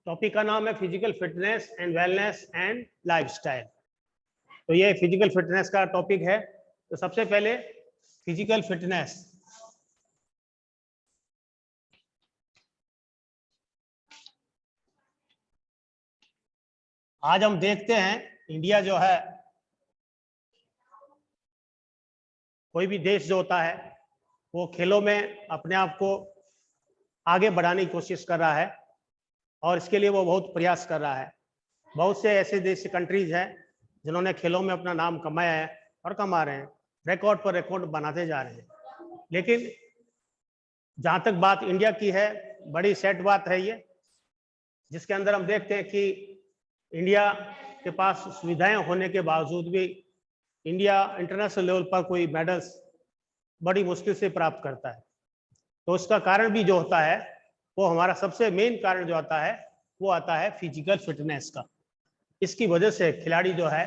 Topic का नाम है physical fitness and wellness and lifestyle. तो ये फिजिकल फिटनेस का टॉपिक है। तो सबसे पहले फिजिकल फिटनेस। आज हम देखते हैं इंडिया जो है, कोई भी देश जो होता है वो खेलों में अपने आप को आगे बढ़ाने की कोशिश कर रहा है और इसके लिए वो बहुत प्रयास कर रहा है। बहुत से ऐसे देश कंट्रीज हैं जिन्होंने खेलों में अपना नाम कमाया है और कमा रहे हैं, रिकॉर्ड पर रिकॉर्ड बनाते जा रहे हैं। लेकिन जहाँ तक बात इंडिया की है, बड़ी सैड बात है ये, जिसके अंदर हम देखते हैं कि इंडिया के पास सुविधाएं होने के बावजूद भी इंडिया इंटरनेशनल लेवल पर कोई मेडल्स बड़ी मुश्किल से प्राप्त करता है। तो उसका कारण भी जो होता है, वो हमारा सबसे मेन कारण जो आता है वो आता है फिजिकल फिटनेस का। इसकी वजह से खिलाड़ी जो है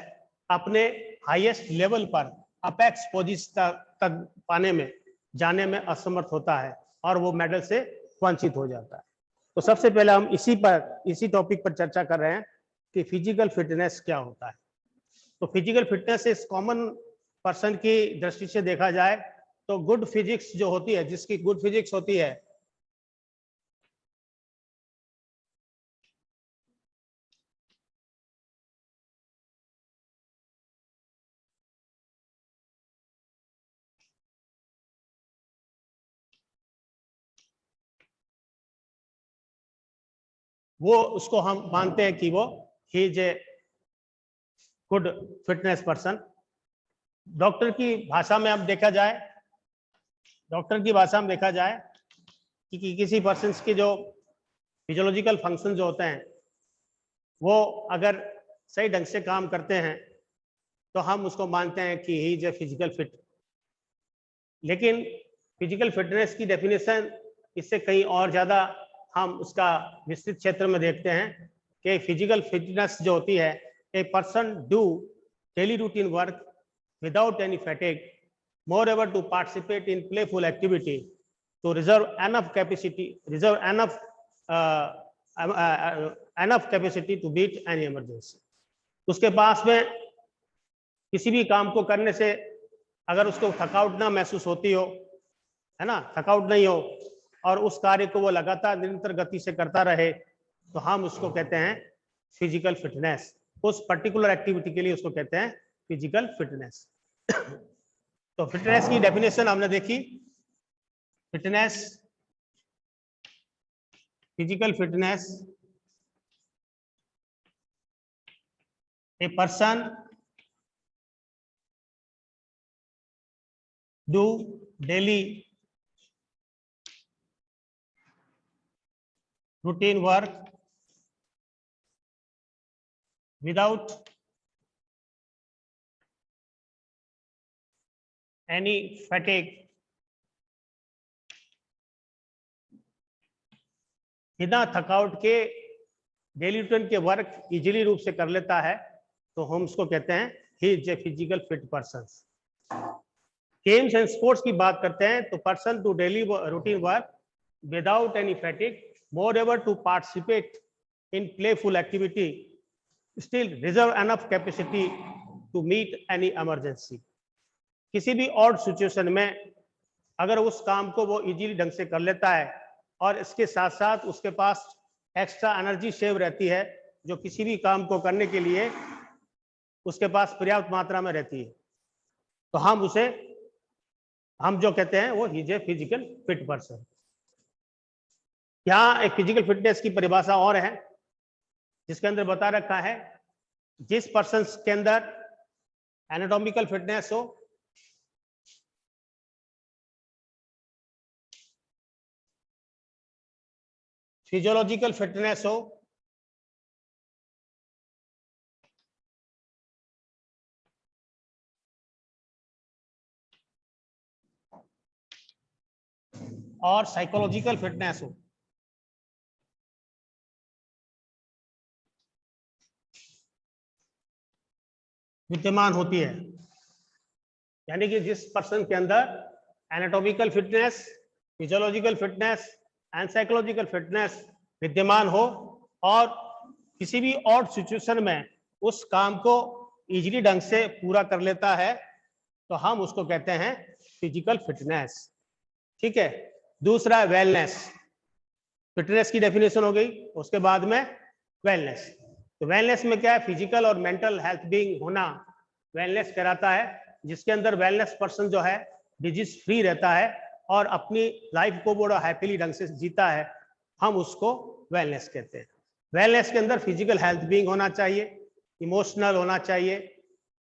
अपने हाईएस्ट लेवल पर अपेक्स पोजीशन तक पाने में जाने में असमर्थ होता है और वो मेडल से वंचित हो जाता है। तो सबसे पहले हम इसी टॉपिक पर चर्चा कर रहे हैं कि फिजिकल फिटनेस क्या होता है। तो फिजिकल फिटनेस इस कॉमन पर्सन की दृष्टि से देखा जाए तो गुड फिजिक्स जो होती है, जिसकी गुड फिजिक्स होती है, वो उसको हम मानते हैं कि वो ही is a good fitness person. Doctor की भाषा में अब देखा जाए, कि किसी पर्सन के जो फिजियोलॉजिकल फंक्शन जो होते हैं वो अगर सही ढंग से काम करते हैं तो हम उसको मानते हैं कि ही इज ए फिजिकल फिट। लेकिन फिजिकल फिटनेस की डेफिनेशन इससे कहीं और ज़्यादा हम उसका विस्तृत क्षेत्र में देखते हैं कि फिजिकल फिटनेस जो होती है, a person do daily routine work without any fatigue, moreover to participate in playful activity, to reserve enough capacity to beat any emergency। उसके पास में किसी भी काम को करने से अगर उसको थकावट ना महसूस होती हो, है ना, थकावट नहीं हो और उस कार्य को वो लगातार निरंतर गति से करता रहे, तो हम उसको कहते हैं फिजिकल फिटनेस। उस पर्टिकुलर एक्टिविटी के लिए उसको कहते हैं फिजिकल फिटनेस। तो फिटनेस की डेफिनेशन हमने देखी। Fitness, physical fitness, a person do daily routine work without any fatigue, बिना थकावट के डेली रूटीन के वर्क इजीली रूप से कर लेता है, तो हम उसको कहते हैं he is a physical fit person. Games and sports की बात करते हैं तो person to daily routine work without any fatigue, moreover to participate in playful activity, still reserve enough capacity to meet any emergency। किसी भी odd situation में अगर उस काम को वो इजीली ढंग से कर लेता है और इसके साथ साथ उसके पास एक्स्ट्रा एनर्जी सेव रहती है, जो किसी भी काम को करने के लिए उसके पास पर्याप्त मात्रा में रहती है, तो हम जो कहते हैं वो is a physical fit person. यहाँ एक फिजिकल फिटनेस की परिभाषा और है, जिसके अंदर बता रखा है जिस पर्सन के अंदर एनाटॉमिकल फिटनेस हो, फिजियोलॉजिकल फिटनेस हो, और साइकोलॉजिकल फिटनेस हो। विद्यमान होती है, यानी कि जिस पर्सन के अंदर anatomical fitness, physiological fitness and psychological fitness विद्यमान हो, और किसी भी ऑड सिचुएशन में उस काम को इजीली ढंग से पूरा कर लेता है, तो हम उसको कहते हैं फिजिकल फिटनेस। ठीक है। दूसरा है वेलनेस। फिटनेस की डेफिनेशन हो गई, उसके बाद में वेलनेस। तो वेलनेस में क्या है, फिजिकल और मेंटल हेल्थ बीइंग होना वेलनेस कहलाता है, जिसके अंदर वेलनेस पर्सन जो है डिजीज फ्री रहता है और अपनी लाइफ को बड़ा हैप्पीली ढंग से जीता है, हम उसको वेलनेस कहते हैं। वेलनेस के अंदर फिजिकल हेल्थ बीइंग होना चाहिए, इमोशनल होना चाहिए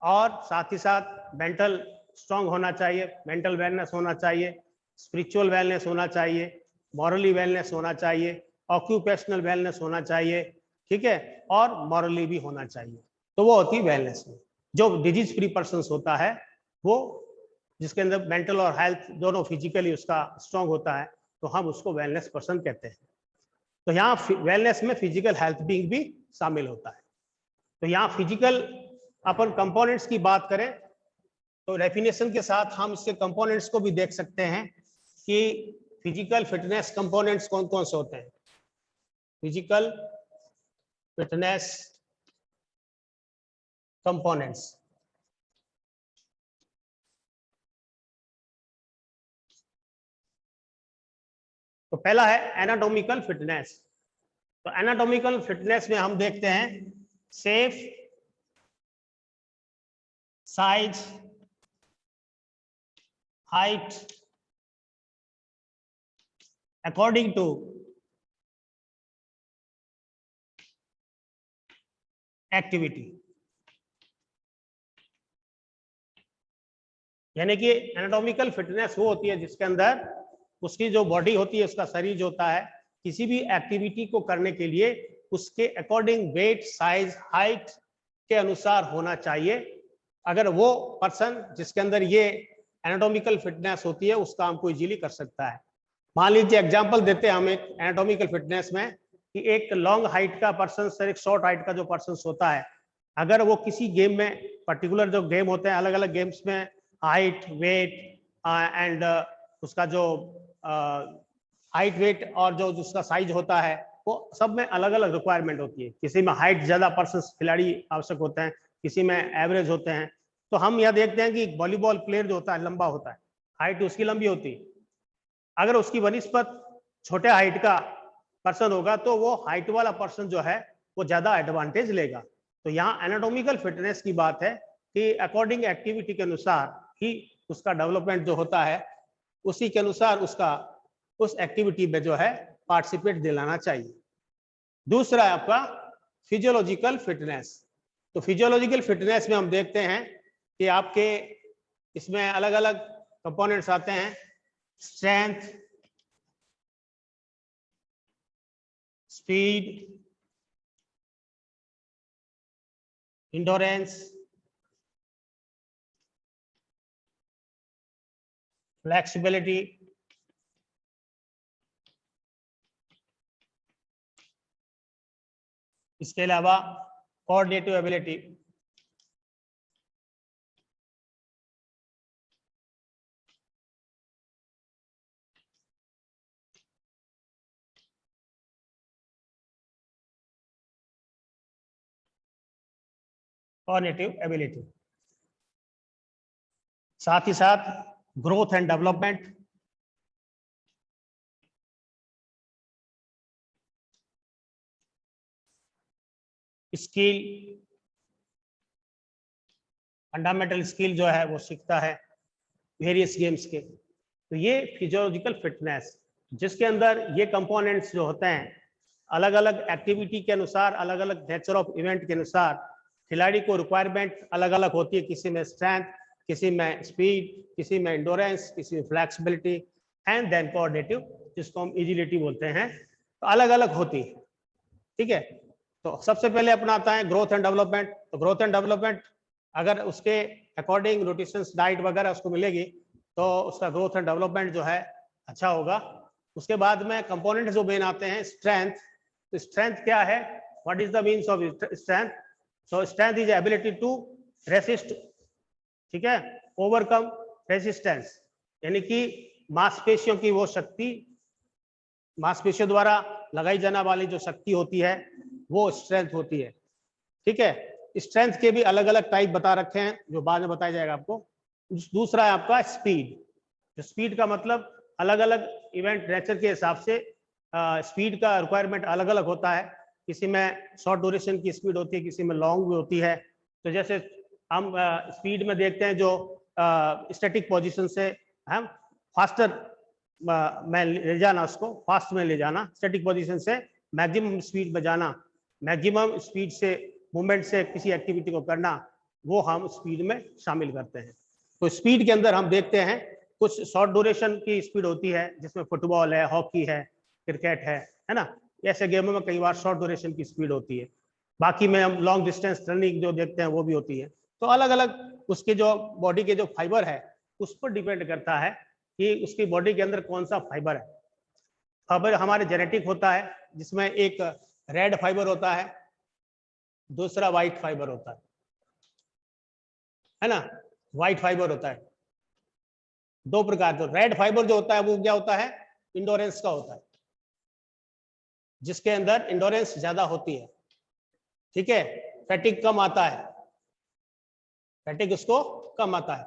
और साथ ही साथ मेंटल स्ट्रांग होना चाहिए, मेंटल वेलनेस होना चाहिए, स्पिरिचुअल वेलनेस होना चाहिए, मॉरली वेलनेस होना चाहिए, ऑक्यूपेशनल वेलनेस होना चाहिए, ठीक है, और मॉरली भी होना चाहिए। तो वो होती है वेलनेस में। जो डिजीज फ्री पर्सन होता है वो, जिसके अंदर मेंटल और हेल्थ दोनों फिजिकली उसका स्ट्रांग होता है, तो हम उसको वेलनेस पर्सन कहते हैं। तो यहाँ वेलनेस में फिजिकल हेल्थ बीइंग भी शामिल होता है। तो यहाँ फिजिकल अपन कंपोनेंट्स की बात करें तो डेफिनेशन के साथ हम इसके कंपोनेंट्स को भी देख सकते हैं कि फिजिकल फिटनेस कंपोनेंट्स कौन कौन से होते हैं। फिजिकल फिटनेस कंपोनेंट्स, तो पहला है एनाटॉमिकल फिटनेस। तो एनाटॉमिकल फिटनेस में हम देखते हैं shape, size, height according to activity. यानी कि एनाटॉमिकल फिटनेस वो होती है जिसके अंदर उसकी जो बॉडी होती है, उसका शरीर जो होता है, किसी भी एक्टिविटी को करने के लिए उसके अकॉर्डिंग वेट, साइज, हाइट के अनुसार होना चाहिए। अगर वो पर्सन जिसके अंदर ये एनाटॉमिकल फिटनेस होती है उस काम को इजीली कर सकता है। मान लीजिए एग्जांपल देते हैं हम एक एनाटॉमिकल फिटनेस में कि एक लॉन्ग हाइट का पर्सन और एक शॉर्ट हाइट का जो पर्सन होता है, अगर वो किसी गेम में, पर्टिकुलर जो गेम होते हैं, अलग अलग गेम्स में हाइट, वेट एंड उसका जो हाइट, वेट और जो उसका साइज होता है, वो सब में अलग अलग रिक्वायरमेंट होती है। किसी में हाइट ज्यादा पर्सन खिलाड़ी आवश्यक होते हैं, किसी में एवरेज होते हैं। तो हम यह देखते हैं कि वॉलीबॉल प्लेयर जो होता है लंबा होता है, हाइट उसकी लंबी होती है। अगर उसकी वनिस्पत छोटे हाइट का पर्सन होगा तो वो हाइट वाला पर्सन जो है वो ज्यादा एडवांटेज लेगा। तो यहाँ एनाटॉमिकल फिटनेस की बात है कि अकॉर्डिंग एक्टिविटी के अनुसार ही उसका डेवलपमेंट जो होता है, उसी के अनुसार उसका उस एक्टिविटी में जो है पार्टिसिपेट दिलाना चाहिए। दूसरा है आपका फिजियोलॉजिकल फिटनेस। तो फिजियोलॉजिकल फिटनेस में हम देखते हैं कि आपके इसमें अलग अलग कंपोनेंट्स आते हैं। स्ट्रेंथ, स्पीड, इंडोरेंस, फ्लेक्सिबिलिटी, इसके अलावा कोऑर्डिनेटिव एबिलिटी, कोऑर्डिनेटिव एबिलिटी, साथ ही साथ growth and development, skill, fundamental skill जो है वो सीखता है वेरियस गेम्स के। तो ये फिजियोलॉजिकल फिटनेस, जिसके अंदर ये कंपोनेंट्स जो होते हैं अलग अलग एक्टिविटी के अनुसार, अलग अलग नेचर ऑफ इवेंट के अनुसार खिलाड़ी को रिक्वायरमेंट अलग अलग होती है। किसी में स्ट्रेंथ, किसी में स्पीड, किसी में इंडोरेंस, किसी में फ्लेक्सिबिलिटी एंड देन कोऑर्डिनेटिव, जिसको हम एजिलिटी बोलते हैं। तो अलग अलग होती है। ठीक है। तो सबसे पहले अपना आता है ग्रोथ एंड डेवलपमेंट। तो ग्रोथ एंड डेवलपमेंट अगर उसके अकॉर्डिंग न्यूट्रिशन, डाइट वगैरह उसको मिलेगी तो उसका ग्रोथ एंड डेवलपमेंट जो है अच्छा होगा। उसके बाद में कंपोनेंट जो मेन आते हैं, स्ट्रेंथ। तो स्ट्रेंथ क्या है, what is the means of strength? So strength is ability to resist, ठीक है, ओवरकम रेजिस्टेंस, यानी कि मांसपेशियों की वो शक्ति, मांसपेशियों द्वारा लगाई जाने वाली जो शक्ति होती है वो स्ट्रेंथ होती है। ठीक है, स्ट्रेंथ के भी अलग अलग टाइप बता रखे हैं जो बाद में बताया जाएगा आपको। दूसरा है आपका स्पीड। स्पीड का मतलब अलग अलग इवेंट नेचर के हिसाब से स्पीड का रिक्वायरमेंट अलग अलग होता है। किसी में शॉर्ट ड्यूरेशन की स्पीड होती है, किसी में लॉन्ग भी होती है। तो जैसे हम स्पीड में देखते हैं जो स्टैटिक पोजीशन से हम फास्टर में ले जाना, उसको फास्ट में ले जाना, स्टैटिक पोजीशन से मैक्सिमम स्पीड में जाना, मैक्सिमम स्पीड से मूवमेंट से किसी एक्टिविटी को करना, वो हम स्पीड में शामिल करते हैं। तो स्पीड के अंदर हम देखते हैं कुछ शॉर्ट ड्यूरेशन की स्पीड होती है जिसमें फुटबॉल है, हॉकी है, क्रिकेट है ना। ऐसे गेमों में कई बार शॉर्ट ड्यूरेशन की स्पीड होती है। बाकी में हम लॉन्ग डिस्टेंस रनिंग जो देखते हैं वो भी होती है। तो अलग अलग उसके जो बॉडी के जो फाइबर है उस पर डिपेंड करता है कि उसकी बॉडी के अंदर कौन सा फाइबर है। फाइबर हमारे जेनेटिक होता है जिसमें एक रेड फाइबर होता है, दूसरा व्हाइट फाइबर होता है ना। व्हाइट फाइबर होता है दो प्रकार का। रेड फाइबर जो होता है वो क्या होता है, इंडोरेंस का होता है, जिसके अंदर इंडोरेंस ज्यादा होती है। ठीक है, फैटिक कम आता है, फैटिक उसको कम आता है,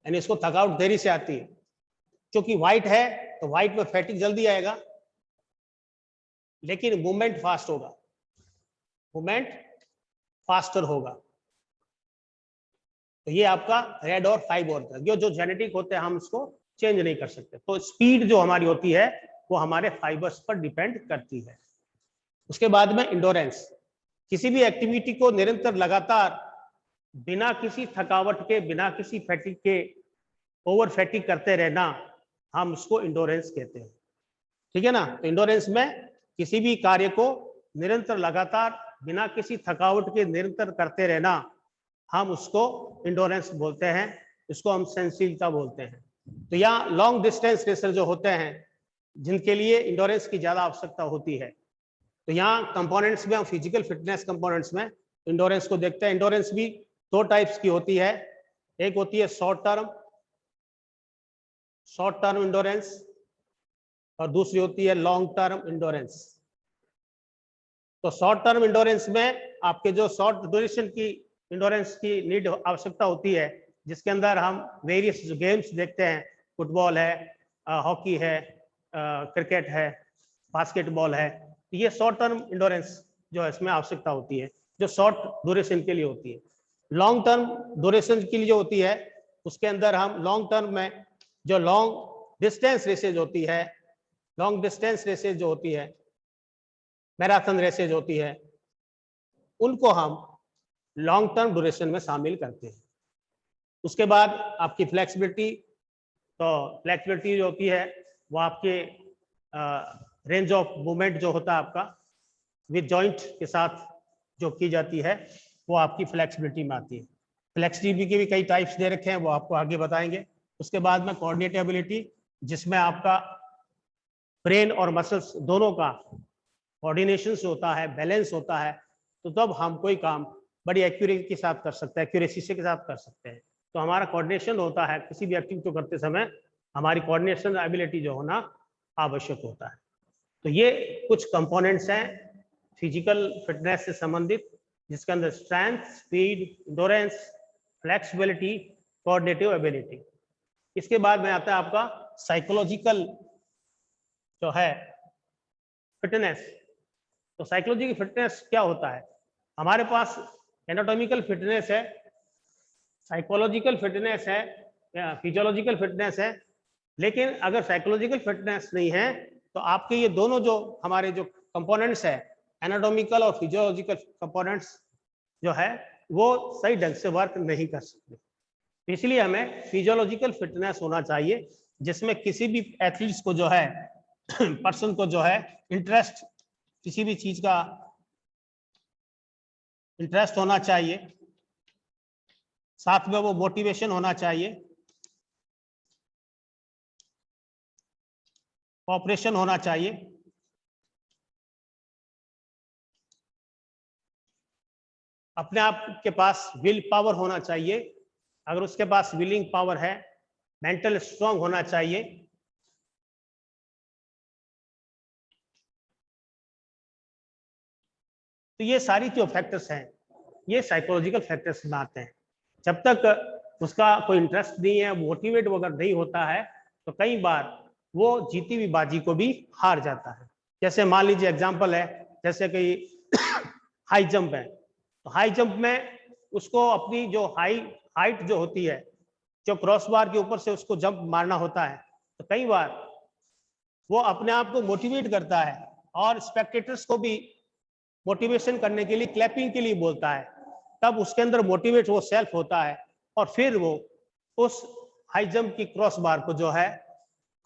यानी इसको थकावट देरी से आती है। क्योंकि व्हाइट है तो व्हाइट में फैटिक जल्दी आएगा लेकिन मूवमेंट फास्ट होगा, मूवमेंट फास्टर होगा। तो ये आपका रेड और फाइबर होता है। जो जेनेटिक होते हैं हम उसको चेंज नहीं कर सकते। तो स्पीड जो हमारी होती है वो हमारे फाइबर्स पर डिपेंड करती है। उसके बाद में इंडोरेंस, किसी भी एक्टिविटी को निरंतर लगातार बिना किसी थकावट के, बिना किसी फैटिक के ओवर फैटिक करते रहना, हम उसको इंडोरेंस कहते हैं। ठीक है ना। तो इंडोरेंस में किसी भी कार्य को निरंतर लगातार बिना किसी थकावट के निरंतर करते रहना, हम उसको इंडोरेंस बोलते हैं, इसको हम सहनशीलता बोलते हैं। तो यहाँ लॉन्ग डिस्टेंस रेसर जो होते हैं जिनके लिए इंडोरेंस की ज्यादा आवश्यकता होती है, तो यहाँ कंपोनेंट्स में हम फिजिकल फिटनेस कंपोनेंट्स में इंडोरेंस को देखते हैं। इंडोरेंस भी दो टाइप्स की होती है, एक होती है शॉर्ट टर्म इंडोरेंस और दूसरी होती है लॉन्ग टर्म इंडोरेंस। तो शॉर्ट टर्म इंडोरेंस में आपके जो शॉर्ट ड्यूरेशन की इंडोरेंस की नीड आवश्यकता होती है, जिसके अंदर हम वेरियस गेम्स देखते हैं, फुटबॉल है, हॉकी है, क्रिकेट है, बास्केटबॉल है। ये शॉर्ट टर्म इंडोरेंस जो है इसमें आवश्यकता होती है, जो शॉर्ट ड्यूरेशन के लिए होती है। लॉन्ग टर्म ड्यूरेशन के लिए जो होती है उसके अंदर हम लॉन्ग टर्म में जो लॉन्ग डिस्टेंस रेसेज होती है, लॉन्ग डिस्टेंस रेसेज जो होती है, मैराथन रेसेज होती है, उनको हम लॉन्ग टर्म ड्यूरेशन में शामिल करते हैं। उसके बाद आपकी फ्लेक्सिबिलिटी, तो फ्लेक्सिबिलिटी जो होती है वो आपके रेंज ऑफ मूवमेंट जो होता है आपका विद जॉइंट के साथ जो की जाती है वो आपकी फ्लेक्सिबिलिटी में आती है। फ्लेक्सिबिलिटी के भी कई टाइप्स दे रखे हैं, वो आपको आगे बताएंगे। उसके बाद में कोऑर्डिनेटेबिलिटी, जिसमें आपका ब्रेन और मसल्स दोनों का कोऑर्डिनेशन होता है, बैलेंस होता है, तो तब हम कोई काम बड़ी एक्यूरेसी के साथ कर सकते हैं, एक्यूरेसी से के साथ कर सकते हैं। तो हमारा कोऑर्डिनेशन होता है, किसी भी एक्टिविटी को करते समय हमारी कोऑर्डिनेशन एबिलिटी जो होना आवश्यक होता है। तो ये कुछ कंपोनेंट्स हैं फिजिकल फिटनेस से संबंधित, जिसके अंदर strength, speed, endurance, flexibility, coordinative ability. इसके बाद में आता है आपका साइकोलॉजिकल जो है फिटनेस। तो साइकोलॉजिकल फिटनेस क्या होता है? हमारे पास एनाटॉमिकल फिटनेस है, साइकोलॉजिकल फिटनेस है, फिजियोलॉजिकल फिटनेस है। लेकिन अगर साइकोलॉजिकल फिटनेस नहीं है तो आपके ये दोनों जो हमारे जो कंपोनेंट्स है, एनाटॉमिकल और फिजियोलॉजिकल कंपोनेंट्स जो है वो सही ढंग से वर्क नहीं कर सकते। इसलिए हमें फिजियोलॉजिकल फिटनेस होना चाहिए, जिसमें किसी भी एथलीट्स को जो है पर्सन को जो है इंटरेस्ट, किसी भी चीज का इंटरेस्ट होना चाहिए, साथ में वो मोटिवेशन होना चाहिए, कोऑपरेशन होना चाहिए, अपने आप के पास विल पावर होना चाहिए। अगर उसके पास विलिंग पावर है, मेंटल स्ट्रांग होना चाहिए, तो ये सारी जो फैक्टर्स हैं ये साइकोलॉजिकल फैक्टर्स में आते हैं। जब तक उसका कोई इंटरेस्ट नहीं है, मोटिवेट अगर नहीं होता है, तो कई बार वो जीती हुई बाजी को भी हार जाता है। जैसे मान लीजिए एग्जांपल है, जैसे कि हाई जंप है, तो हाई जंप में उसको अपनी जो हाइट जो होती है, जो क्रॉस बार के ऊपर से उसको जंप मारना होता है, तो कई बार वो अपने आप को मोटिवेट करता है और स्पेक्टेटर्स को भी मोटिवेशन करने के लिए, क्लैपिंग के लिए बोलता है। तब उसके अंदर मोटिवेट वो सेल्फ होता है और फिर वो उस हाई जंप की क्रॉस बार को जो है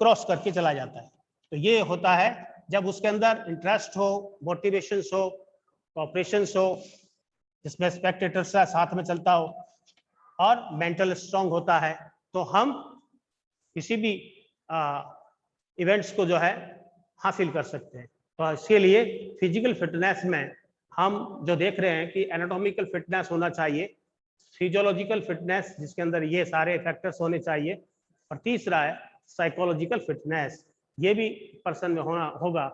क्रॉस करके चला जाता है। तो ये होता है जब उसके अंदर इंटरेस्ट हो, मोटिवेशन हो, कॉपरेशन हो, जिसमें स्पेक्टेटर से साथ में चलता हो और मेंटल स्ट्रांग होता है, तो हम किसी भी इवेंट्स को जो है हासिल कर सकते हैं। तो इसके लिए फिजिकल फिटनेस में हम जो देख रहे हैं कि एनाटॉमिकल फिटनेस होना चाहिए, फिजियोलॉजिकल फिटनेस जिसके अंदर ये सारे फैक्टर्स होने चाहिए, और तीसरा है साइकोलॉजिकल फिटनेस, ये भी पर्सन में होना होगा।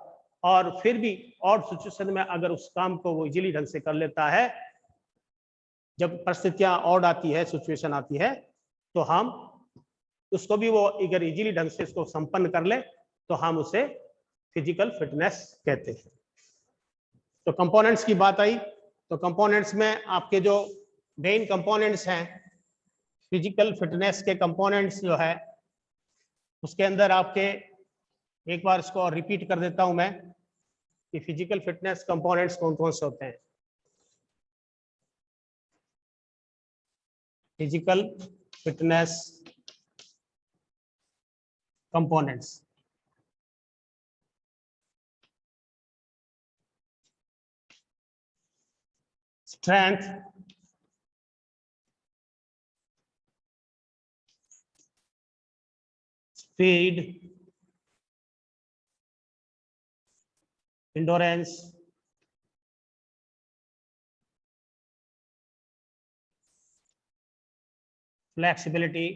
और फिर भी और सिचुएशन में अगर उस काम को वो इजीली ढंग से कर लेता है, जब परिस्थितियां और आती है, सिचुएशन आती है, तो हम उसको भी वो अगर इजीली ढंग से इसको संपन्न कर ले तो हम उसे फिजिकल फिटनेस कहते हैं। तो कंपोनेंट्स की बात आई, तो कंपोनेंट्स में आपके जो मेन कंपोनेंट्स हैं फिजिकल फिटनेस के कंपोनेंट्स जो है, उसके अंदर आपके एक बार इसको और रिपीट कर देता हूं मैं कि फिजिकल फिटनेस कंपोनेंट्स कौन कौन से होते हैं। Physical fitness components, strength, speed, endurance, flexibility,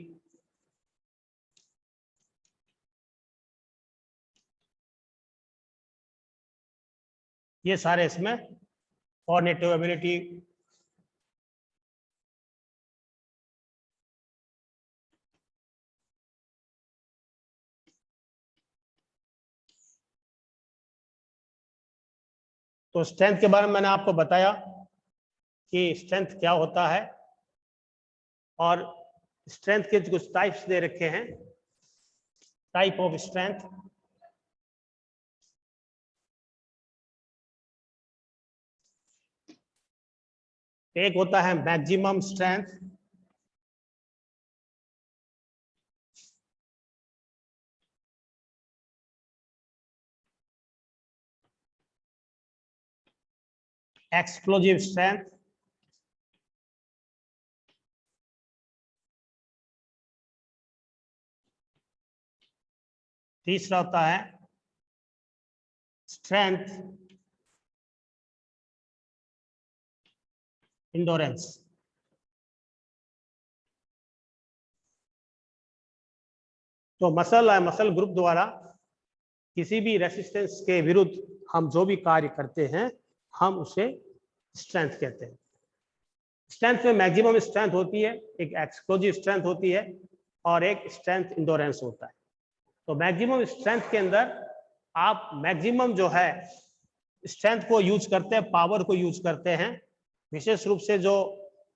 ये सारे इसमें, कॉग्निटिव एबिलिटी, तो स्ट्रेंथ के बारे में मैंने आपको बताया कि स्ट्रेंथ क्या होता है, और स्ट्रेंथ के कुछ टाइप्स दे रखे हैं, टाइप ऑफ स्ट्रेंथ। एक होता है मैक्सिमम स्ट्रेंथ, एक्सप्लोजिव स्ट्रेंथ, तीसरा होता है स्ट्रेंथ इंडोरेंस। तो मसल ग्रुप द्वारा किसी भी रेसिस्टेंस के विरुद्ध हम जो भी कार्य करते हैं हम उसे स्ट्रेंथ कहते हैं। स्ट्रेंथ में मैक्सिमम स्ट्रेंथ होती है, एक एक्सप्लोजिव स्ट्रेंथ होती है और एक स्ट्रेंथ इंडोरेंस होता है। तो मैक्सिमम स्ट्रेंथ के अंदर आप मैक्सिमम जो है स्ट्रेंथ को यूज करते हैं, पावर को यूज करते हैं। विशेष रूप से जो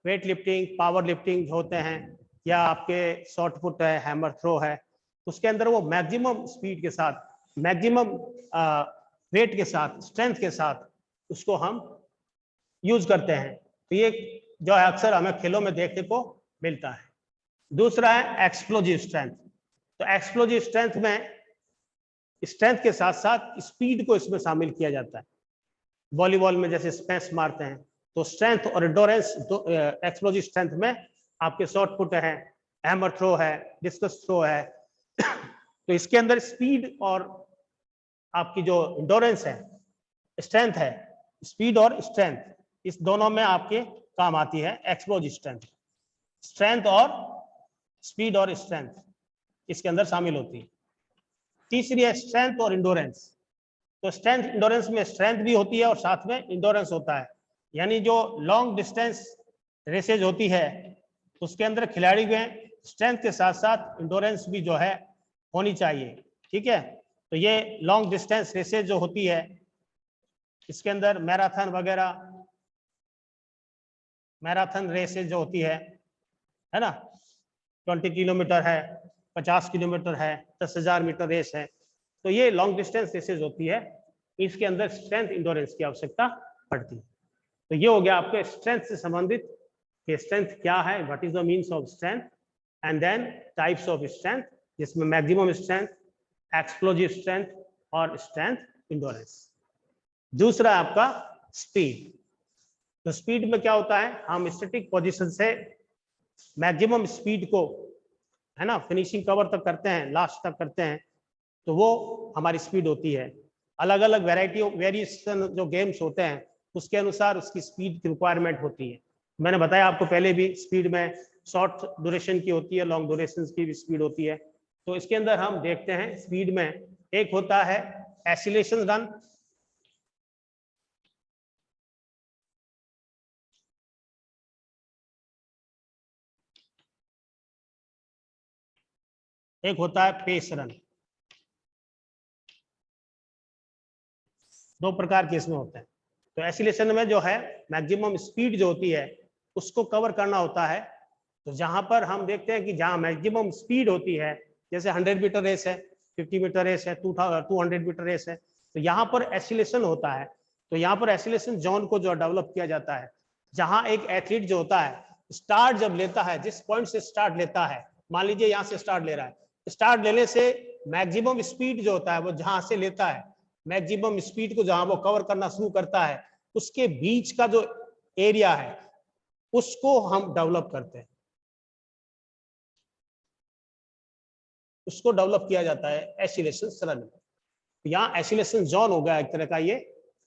वेट लिफ्टिंग, पावर लिफ्टिंग होते हैं, या आपके शॉर्ट पुट है, हैमर थ्रो है, उसके अंदर वो मैक्सिमम स्पीड के साथ, मैक्सिमम वेट के साथ, स्ट्रेंथ के साथ उसको हम यूज करते हैं। तो ये जो है अक्सर हमें खेलों में देखने को मिलता है। दूसरा है एक्सप्लोजिव स्ट्रेंथ। तो एक्सप्लोजिव स्ट्रेंथ में स्ट्रेंथ के साथ साथ स्पीड को इसमें शामिल किया जाता है। वॉलीबॉल में जैसे स्मैश मारते हैं, तो स्ट्रेंथ और एंडोरेंस एक्सप्लोजिव स्ट्रेंथ में आपके शॉर्ट पुट है, हैमर थ्रो है, डिस्कस थ्रो है। तो इसके अंदर स्पीड और आपकी जो एंडोरेंस है, स्ट्रेंथ है, स्पीड और स्ट्रेंथ, इस दोनों में आपके काम आती है एक्सप्लोजिव स्ट्रेंथ। स्ट्रेंथ और स्पीड और स्ट्रेंथ इसके अंदर शामिल होती है। तीसरी है स्ट्रेंथ और इंडोरेंस। तो स्ट्रेंथ इंडोरेंस में स्ट्रेंथ भी होती है और साथ में इंडोरेंस होता है। यानी जो लॉन्ग डिस्टेंस रेसेज होती है उसके अंदर खिलाड़ी में स्ट्रेंथ के साथ साथ इंडोरेंस भी जो है होनी चाहिए। ठीक है, तो ये लॉन्ग डिस्टेंस रेसेज जो होती है इसके अंदर मैराथन वगैरह, मैराथन रेसेज जो होती है ना, 20 किलोमीटर है, 50 किलोमीटर है, 10,000 मीटर रेस है, तो ये लॉन्ग डिस्टेंस रेसेज होती है, इसके अंदर स्ट्रेंथ इंडोरेंस की आवश्यकता पड़ती है। तो ये हो गया आपके स्ट्रेंथ से संबंधित कि स्ट्रेंथ क्या है, what is the means of strength, and then types of strength, जिसमें मैक्सिमम स्ट्रेंथ, एक्सप्लोजिव स्ट्रेंथ और स्ट्रेंथ इंडोरेंस। दूसरा आपका स्पीड। तो स्पीड में क्या होता है, हम स्टैटिक पोजीशन से मैक्सिमम स्पीड को है ना फिनिशिंग कवर तक करते हैं, लास्ट तक करते हैं, तो वो हमारी स्पीड होती है। अलग अलग वेरिएशन जो गेम्स होते हैं उसके अनुसार उसकी स्पीड की रिक्वायरमेंट होती है। मैंने बताया आपको पहले भी, स्पीड में शॉर्ट ड्यूरेशन की होती है, लॉन्ग ड्यूरेशन की भी स्पीड होती है। तो इसके अंदर हम देखते हैं स्पीड में एक होता है एसिलेशन रन, एक होता है पेस रन। दो प्रकार के इसमें होते हैं। तो एसिलेशन में जो है मैक्सिमम स्पीड जो होती है उसको कवर करना होता है। तो जहां पर हम देखते हैं कि जहां मैक्सिमम स्पीड होती है, जैसे 100 मीटर रेस है, 50 मीटर रेस है, 200 मीटर रेस है, तो यहाँ पर एसिलेशन होता है। तो यहाँ पर एसिलेशन जोन को जो डेवलप किया जाता है, जहां एक एथलीट जो होता है स्टार्ट जब लेता है, जिस पॉइंट से स्टार्ट लेता है, मान लीजिए यहाँ से स्टार्ट ले रहा है, स्टार्ट लेने से मैक्सिमम स्पीड जो होता है वो जहां से लेता है, मैक्सिमम स्पीड को जहां वो कवर करना शुरू करता है, उसके बीच का जो एरिया है उसको हम डेवलप करते हैं, उसको डेवलप किया जाता है एसिलेशन रन में। यहाँ एसिलेशन जोन हो गया एक तरह का ये,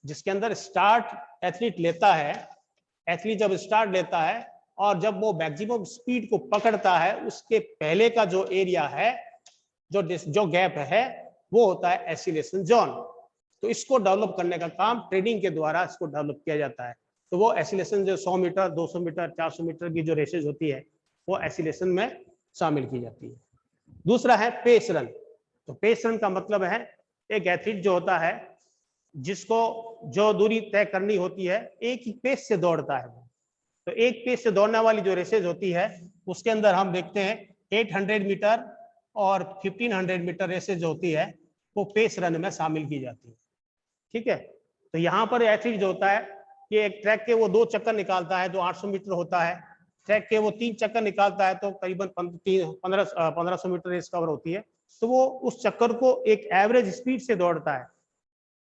जिसके अंदर स्टार्ट एथलीट लेता है, एथलीट जब स्टार्ट लेता है और जब वो मैक्सिमम स्पीड को पकड़ता है, उसके पहले का जो एरिया है, जो गैप है, वो होता है एसिलेशन जोन। तो इसको डेवलप करने का काम ट्रेनिंग के द्वारा इसको डेवलप किया जाता है। तो वो एसिलेशन जो 100 मीटर, 200 मीटर, 400 मीटर की जो रेसेज होती है वो एसिलेशन में शामिल की जाती है। दूसरा है पेस रन। तो पेस रन का मतलब है एक एथलीट जो होता है जिसको जो दूरी तय करनी होती है, एक ही पेस से दौड़ता है। तो एक पेस से दौड़ने वाली जो रेसेज होती है उसके अंदर हम देखते हैं 800 मीटर और 1500 मीटर रेसेज जो होती है वो पेस रन में शामिल की जाती है। ठीक है, तो यहाँ पर एथलीट जो होता है कि एक ट्रैक के वो 2 चक्कर निकालता है, जो 800 मीटर होता है, ट्रैक के वो 3 चक्कर निकालता है, तो करीबन 1500 मीटर रेस कवर होती है। तो वो उस चक्कर को एक एवरेज स्पीड से दौड़ता है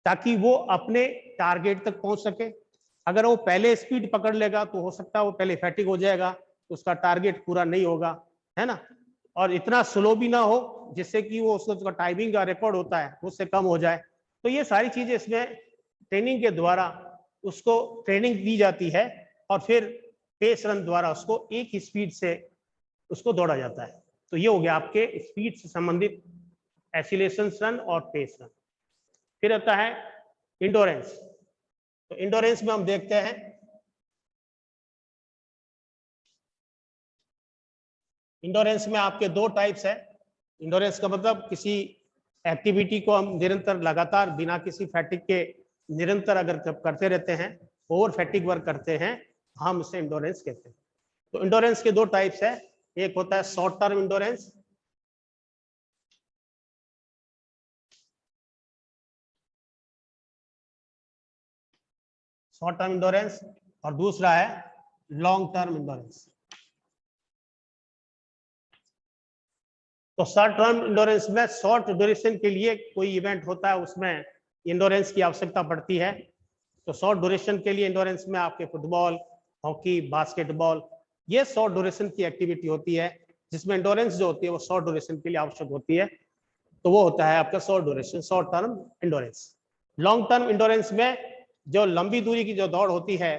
ताकि वो अपने टारगेट तक पहुंच सके। अगर वो पहले स्पीड पकड़ लेगा तो हो सकता है वो पहले फैटिक हो जाएगा, तो उसका टारगेट पूरा नहीं होगा, है ना। और इतना स्लो भी ना हो जिससे कि वो उसका टाइमिंग का रिकॉर्ड होता है उससे कम हो जाए। तो ये सारी चीजें इसमें ट्रेनिंग के द्वारा उसको ट्रेनिंग दी जाती है और फिर पेस रन द्वारा उसको एक ही स्पीड से उसको दौड़ा जाता है। तो ये हो गया आपके स्पीड से संबंधित एसिलेशन रन और पेस रन। फिर आता है इंडोरेंस। तो इंडोरेंस में हम देखते हैं इंडोरेंस में आपके 2 टाइप्स है। इंडोरेंस का मतलब किसी एक्टिविटी को हम निरंतर लगातार बिना किसी फैटिक के निरंतर अगर करते रहते हैं, ओवर फैटिक वर्क करते हैं, हम उसे इंडोरेंस कहते हैं। तो इंडोरेंस के 2 टाइप्स है, एक होता है short term endurance, short term endurance, और दूसरा है लॉन्ग टर्म इंडोरेंस। तो शॉर्ट टर्म इंडोरेंस में शॉर्ट ड्यूरेशन के लिए कोई इवेंट होता है, उसमें इंडोरेंस की आवश्यकता पड़ती है। तो शॉर्ट ड्यूरेशन के लिए इंडोरेंस में आपके फुटबॉल, हॉकी, बास्केटबॉल, ये शॉर्ट ड्यूरेशन की एक्टिविटी होती है जिसमें इंडोरेंस जो होती है वो शॉर्ट ड्यूरेशन के लिए आवश्यक होती है। तो वो होता है आपका short duration, short term endurance. Long term endurance में जो लंबी दूरी की जो दौड़ होती है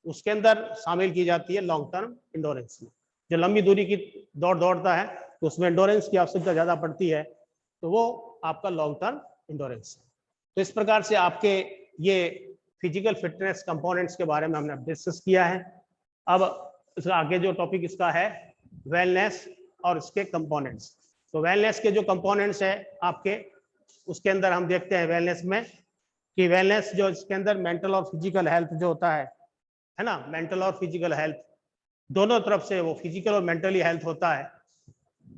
उसके अंदर शामिल की जाती है लॉन्ग टर्म इंडोरेंस में। जो लंबी दूरी की दौड़ दौड़ता है तो उसमें इंडोरेंस की आवश्यकता ज्यादा पड़ती है, तो वो आपका लॉन्ग टर्म इंडोरेंस है। तो इस प्रकार से आपके ये फिजिकल फिटनेस कंपोनेंट्स के बारे में हमने डिस्कस किया है। अब इसका आगे जो टॉपिक इसका है वेलनेस और इसके कंपोनेंट्स। तो वेलनेस के जो कंपोनेंट्स है आपके, उसके अंदर हम देखते हैं वेलनेस में कि वेलनेस जो इसके अंदर मेंटल और फिजिकल हेल्थ जो होता है ना, मेंटल और फिजिकल हेल्थ दोनों तरफ से, वो फिजिकल और मेंटली हेल्थ होता है।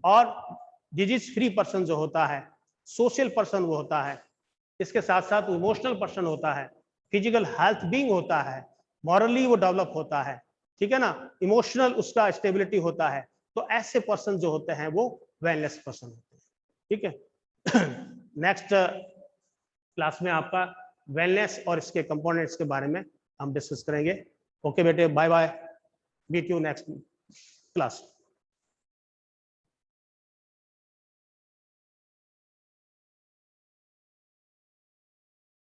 और डिजीज फ्री पर्सन जो होता है, सोशल पर्सन वो होता है, इसके साथ साथ इमोशनल पर्सन होता है, फिजिकल हेल्थ बीइंग होता है, मॉरली वो डेवलप होता है, ठीक है ना, इमोशनल उसका स्टेबिलिटी होता है। तो ऐसे पर्सन जो होते हैं वो वेलनेस पर्सन होते हैं, ठीक है। नेक्स्ट क्लास में आपका वेलनेस और इसके कंपोनेंट्स के बारे में हम डिस्कस करेंगे। ओके बेटे, bye bye, meet you next class.